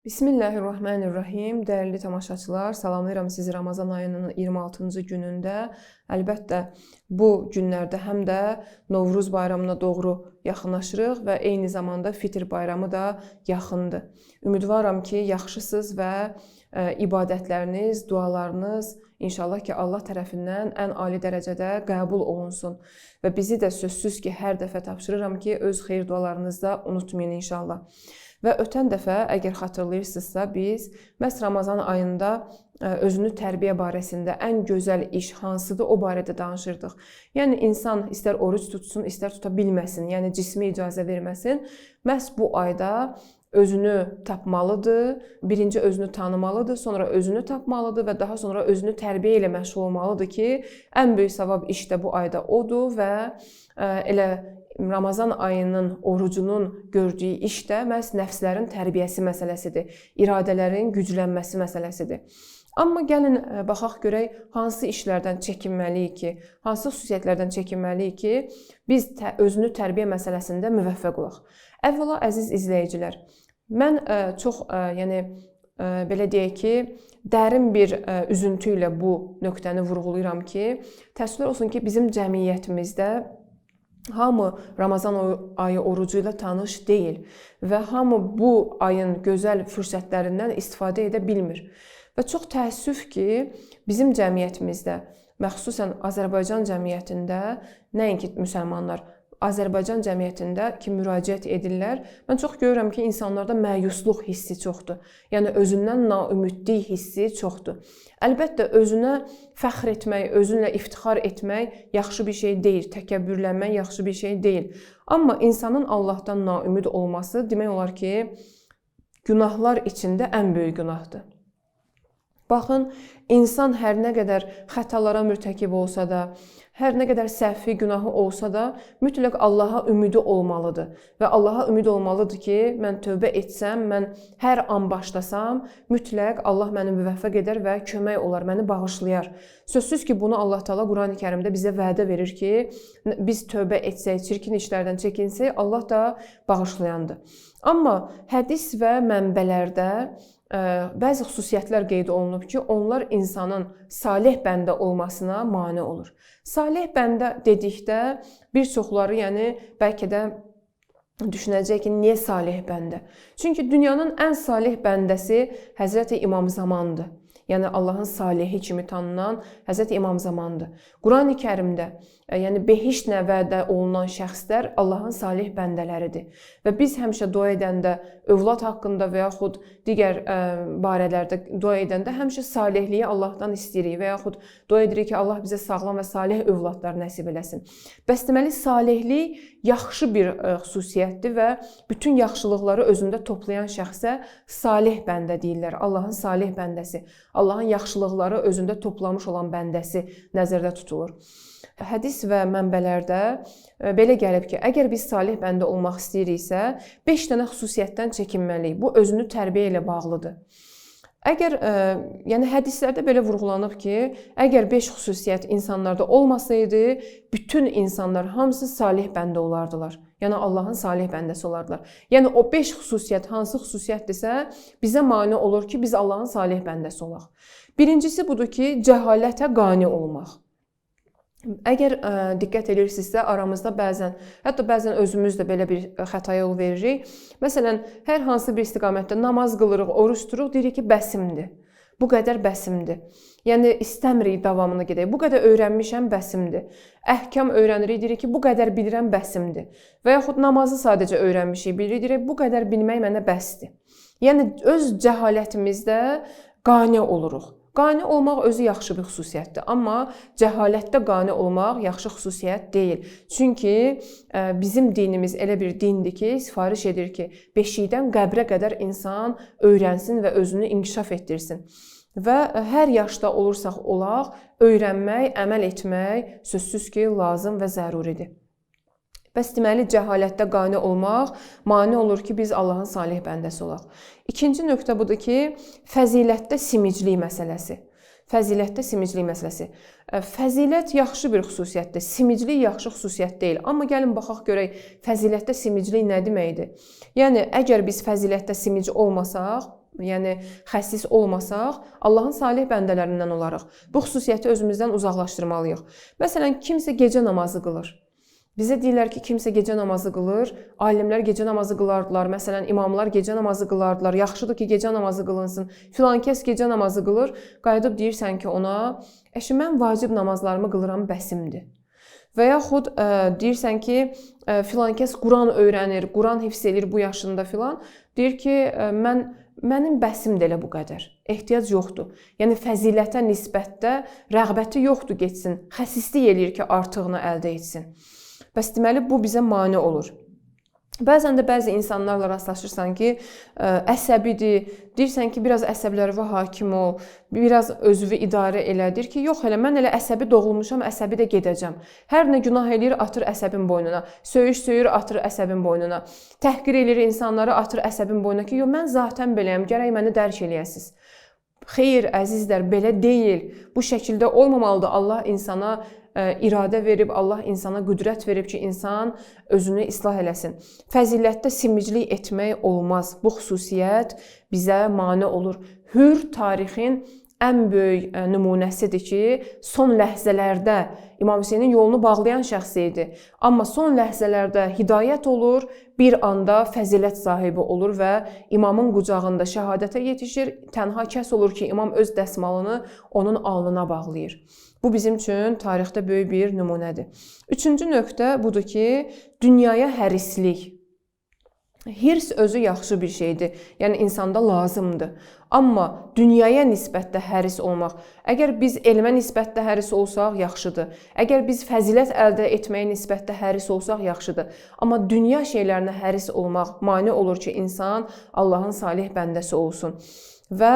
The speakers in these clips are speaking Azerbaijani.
Bismillahirrahmanirrahim. Dəyərli tamaşaçılar, salamlayıram sizi Ramazan ayının 26-cı günündə. Əlbəttə, bu günlərdə həm də Novruz bayramına doğru yaxınlaşırıq və eyni zamanda Fitr bayramı da yaxındır. Ümidvaram ki, yaxşısınız və ibadətləriniz, dualarınız inşallah ki, Allah tərəfindən ən ali dərəcədə qəbul olunsun. Və bizi də sözsüz ki, hər dəfə tapşırıram ki, öz xeyir dualarınızda unutmayın inşallah. Və ötən dəfə, əgər xatırlayırsınızsa, biz məhz Ramazan ayında özünü tərbiyə barəsində ən gözəl iş hansıdır, o barədə danışırdıq. Yəni, insan istər oruc tutsun, istər tuta bilməsin, yəni cismi icazə verməsin. Məhz bu ayda özünü tapmalıdır, birinci özünü tanımalıdır, sonra özünü tapmalıdır və daha sonra özünü tərbiyə ilə məşğul olmalıdır ki, ən böyük savab iş də bu ayda odur və elə Ramazan ayının orucunun gördüyü iş də məhz nəfslərin tərbiyəsi məsələsidir, iradələrin güclənməsi məsələsidir. Amma gəlin, baxaq görək, hansı işlərdən çəkinməliyik ki, hansı xüsusiyyətlərdən çəkinməliyik ki, biz özünü tərbiyə məsələsində müvəffəq olaq. Əvvəla, əziz izləyicilər, mən çox, belə deyək ki, dərin bir üzüntü ilə bu nöqtəni vurğulayıram ki, təəssüflər olsun ki, bizim cəmiyyətimizdə hamı Ramazan ayı orucu ilə tanış deyil və hamı bu ayın gözəl fürsətlərindən istifadə edə bilmir. Və çox təəssüf ki, bizim cəmiyyətimizdə, məxsusən Azərbaycan cəmiyyətində, nəinki müsəlmanlar, Azərbaycan cəmiyyətində ki, müraciət edirlər, mən çox görürəm ki, insanlarda məyusluq hissi çoxdur. Yəni, özündən naümidlik hissi çoxdur. Əlbəttə, özünə fəxr etmək, özünlə iftixar etmək yaxşı bir şey deyil, təkəbbürlənmək yaxşı bir şey deyil. Amma insanın Allahdan naümid olması demək olar ki, günahlar içində ən böyük günahdır. Baxın, insan hər nə qədər xətalara mürtəkib olsa da, hər nə qədər səhvi günahı olsa da, mütləq Allaha ümidi olmalıdır. Və Allaha ümid olmalıdır ki, mən tövbə etsəm, mən hər an başlasam, mütləq Allah məni müvəffəq edər və kömək olar, məni bağışlayar. Sözsüz ki, bunu Allah Teala Qurani Kərimdə bizə vədə verir ki, biz tövbə etsək, çirkin işlərdən çəkinsək, Allah da bağışlayandır. Amma hədis və mənbələrdə bəzi xüsusiyyətlər qeyd olunub ki, onlar insanın salih bəndə olmasına mane olur. Salih bəndə dedikdə bir çoxları, yəni bəlkə də düşünəcək ki, niyə salih bəndə? Çünki dünyanın ən salih bəndəsi Həzrəti İmam Zamandır. Yəni Allahın salihi kimi tanınan Həzrəti İmam Zamandır. Qurani Kərimdə, yəni behişt vədə olunan şəxslər Allahın salih bəndələridir. Və biz həmişə dua edəndə, övlad haqqında və yaxud digər barələrdə dua edəndə həmişə salihliyi Allahdan istəyirik və yaxud dua edirik ki, Allah bizə sağlam və salih övladlar nəsib eləsin. Bəs deməli, salihlik yaxşı bir xüsusiyyətdir və bütün yaxşılıqları özündə toplayan şəxsə salih bəndə deyirlər, Allahın salih bəndəsi. Allahın yaxşılıqları özündə toplamış olan bəndəsi nəzərdə tutulur. Hədis və mənbələrdə belə gəlib ki, əgər biz salih bəndə olmaq istəyiriksə, 5 dənə xüsusiyyətdən çəkinməliyik. Bu, özünü tərbiyə ilə bağlıdır. Yəni hədislərdə belə vurğulanıb ki, əgər 5 xüsusiyyət insanlarda olmasaydı, bütün insanlar hamısı salih bəndə olardılar. Yəni Allahın salih bəndəsi olardılar. Yəni o 5 xüsusiyyət hansı xüsusiyyətdirsə, bizə mane olur ki, biz Allahın salih bəndəsi olaq. Birincisi budur ki, cəhalətə qane olmaq. Əgər diqqət edirsinizsə, aramızda hətta bəzən özümüz də belə bir xətaya yol veririk. Məsələn, hər hansı bir istiqamətdə namaz qılırıq, oruç tuturuq, deyirik ki, bəsimdir. Bu qədər bəsimdir. Yəni, istəmirik davamını gedək. Bu qədər öyrənmişəm, bəsimdir. Əhkam öyrənirik, deyirik ki, bu qədər bilirəm, bəsimdir. Və yaxud namazı sadəcə öyrənmişik, bilirik, deyirik, bu qədər bilmək mənə bəsdir. Yəni, öz cəhalətimizdə qane oluruq. Qane olmaq özü yaxşı bir xüsusiyyətdir, amma cəhalətdə qane olmaq yaxşı xüsusiyyət deyil. Çünki bizim dinimiz elə bir dindir ki, sifariş edir ki, beşikdən qəbrə qədər insan öyrənsin və özünü inkişaf etdirsin. Və hər yaşda olursaq olaq, öyrənmək, əməl etmək sözsüz ki, lazım və zəruridir. Bəs deməli, cəhalətdə qane olmaq mane olur ki, biz Allahın salih bəndəsi olaq. İkinci nöqtə budur ki, fəzilətdə simiclik məsələsi. Fəzilətdə simiclik məsələsi. Fəzilət yaxşı bir xüsusiyyətdir, simiclik yaxşı xüsusiyyət deyil. Amma gəlin baxaq görək, fəzilətdə simiclik nə deməkdir? Yəni, əgər biz fəzilətdə simic olmasaq, yəni xəsis olmasaq, Allahın salih bəndələrindən olarıq. Bu xüsusiyyəti özümüzdən uzaqlaşdırmalıyıq. Məsələn, kimsə gecə namazı qılır. Bizə deyirlər ki, kimsə gecə namazı qılır, alimlər gecə namazı qılardılar, məsələn, imamlar gecə namazı qılardılar, yaxşıdır ki, gecə namazı qılınsın, filan kəs gecə namazı qılır, qayıdıb deyirsən ki ona, mən vacib namazlarımı qılıram, bəsimdir. Və yaxud deyirsən ki, filan kəs Quran öyrənir, Quran hifz edir bu yaşında filan, deyir ki, mənim bəsimdir elə bu qədər, ehtiyac yoxdur. Yəni, fəzilətə nisbətdə rəğbəti yoxdur getsin, xəsislik eləyir ki, artığını əldə etsin. Bəs deməli, bu bizə mane olur. Bəzən də bəzi insanlarla rastlaşırsan ki, əsəbidir, deyirsən ki, biraz əsəblərə hakim ol, biraz özünü idarə elə, deyir ki, yox elə, mən elə əsəbi doğulmuşam, əsəbi də gedəcəm. Hər nə günah eləyir, atır əsəbin boynuna, söyür, atır əsəbin boynuna, təhqir eləyir insanları, atır əsəbin boynuna ki, yox, mən zatən beləyəm, gərək məni dərk eləyəsiniz. Xeyr, əzizlər, belə deyil, bu şəkildə olmamalıdır. Allah insana iradə verib, Allah insana qüdrət verib ki, insan özünü islah eləsin. Fəzilətdə simiclik etmək olmaz. Bu xüsusiyyət bizə mane olur. Hür tarixin ən böyük nümunəsidir ki, son ləhzələrdə İmam Hüseynin yolunu bağlayan şəxs idi. Amma son ləhzələrdə hidayət olur, bir anda fəzilət sahibi olur və imamın qucağında şəhadətə yetişir. Tənha kəs olur ki, imam öz dəsmalını onun alnına bağlayır. Bu bizim üçün tarixdə böyük bir nümunədir. Üçüncü nöqtə budur ki, dünyaya hərislik. Hirs özü yaxşı bir şeydir, yəni insanda lazımdır. Amma dünyaya nisbətdə həris olmaq, əgər biz elmə nisbətdə həris olsaq, yaxşıdır. Əgər biz fəzilət əldə etməyə nisbətdə həris olsaq, yaxşıdır. Amma dünya şeylərinə həris olmaq mane olur ki, insan Allahın salih bəndəsi olsun. Və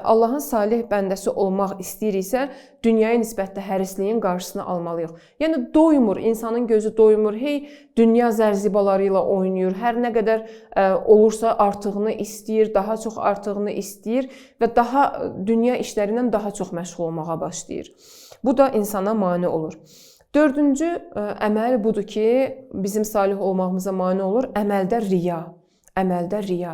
Allahın salih bəndəsi olmaq istəyiriksə, dünyaya nisbətdə hərisliyin qarşısını almalıyıq. Yəni, doymur, insanın gözü doymur, hey, dünya zərzibaları ilə oynayır, hər nə qədər olursa artığını istəyir, daha çox artığını istəyir və daha dünya işlərindən daha çox məşğul olmağa başlayır. Bu da insana mane olur. Dördüncü əməl budur ki, bizim salih olmağımıza mane olur, əməldə riya. Əməldə riya.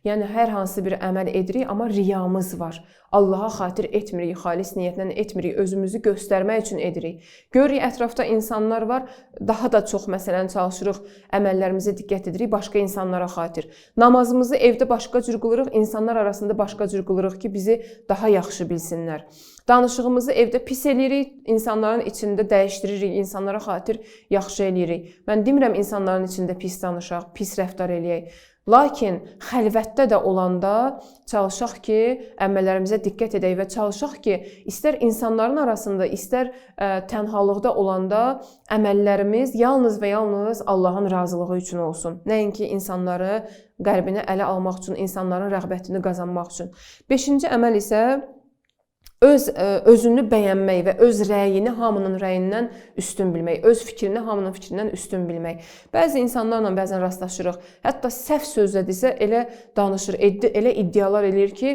Yəni, hər hansı bir əməl edirik, amma riyamız var. Allaha xatir etmirik, xalis niyyətlə etmirik, özümüzü göstərmək üçün edirik. Görürük, ətrafda insanlar var, daha da çox məsələn çalışırıq, əməllərimizə diqqət edirik, başqa insanlara xatir. Namazımızı evdə başqa cür qılırıq, insanlar arasında başqa cür qılırıq ki, bizi daha yaxşı bilsinlər. Danışığımızı evdə pis eləyirik, insanların içində dəyişdiririk, insanlara xatir yaxşı eləyirik. Mən demirəm insanların içində pis danışaq, pis rəftar eləyək. Lakin xəlvətdə də olanda çalışaq ki, əməllərimizə diqqət edək və çalışaq ki, istər insanların arasında, istər tənhalıqda olanda əməllərimiz yalnız və yalnız Allahın razılığı üçün olsun. Nəinki insanları qəlbinə ələ almaq üçün, insanların rəğbətini qazanmaq üçün. Beşinci əməl isə özünü bəyənmək və öz rəyini hamının rəyindən üstün bilmək, öz fikrini hamının fikrindən üstün bilmək. Bəzi insanlarla bəzən rastlaşırıq, hətta səhv sözlə desə elə danışır, elə iddialar eləyir ki,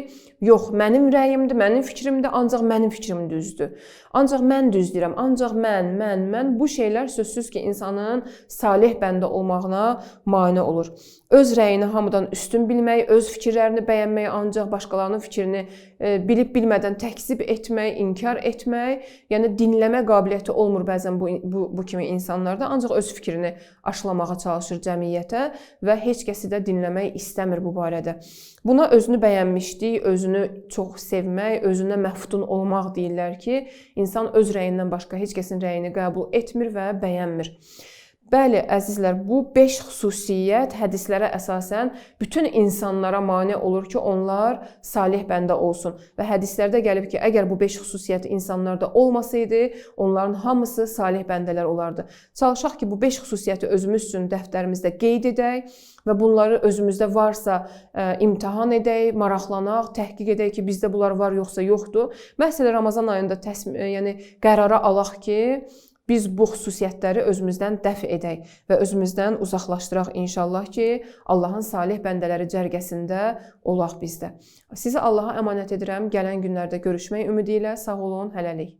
yox, mənim rəyimdir, mənim fikrimdir, ancaq mənim fikrim düzdür. Ancaq mən düz deyirəm, ancaq mən. Bu şeylər sözsüz ki, insanın salih bəndə olmağına mane olur. Öz rəyini hamıdan üstün bilmək, öz fikirlərini bəyənmək, ancaq başqalarının fikrini bilib-bilmədən təkzib etmək, inkar etmək, yəni dinləmə qabiliyyəti olmur bəzən bu kimi insanlarda, ancaq öz fikrini aşılamağa çalışır cəmiyyətə və heç kəsi də dinləmək istəmir bu barədə. Buna özünü bəyənmişlik, özünü çox sevmək, özünə məftun olmaq deyirlər ki, insan öz rəyindən başqa heç kəsin rəyini qəbul etmir və bəyənmir. Bəli, əzizlər, bu 5 xüsusiyyət hədislərə əsasən bütün insanlara mane olur ki, onlar salih bəndə olsun. Və hədislərdə gəlib ki, əgər bu 5 xüsusiyyət insanlarda olmasaydı, onların hamısı salih bəndələr olardı. Çalışaq ki, bu 5 xüsusiyyəti özümüz üçün dəftərimizdə qeyd edək və bunları özümüzdə varsa imtahan edək, maraqlanaq, təhqiq edək ki, bizdə bunlar var yoxsa yoxdur. Məsələn, Ramazan ayında qərara alaq ki, biz bu xüsusiyyətləri özümüzdən dəf edək və özümüzdən uzaqlaşdıraq inşallah ki, Allahın salih bəndələri cərgəsində olaq bizdə. Sizi Allaha əmanət edirəm. Gələn günlərdə görüşmək ümidi ilə sağ olun, hələlik.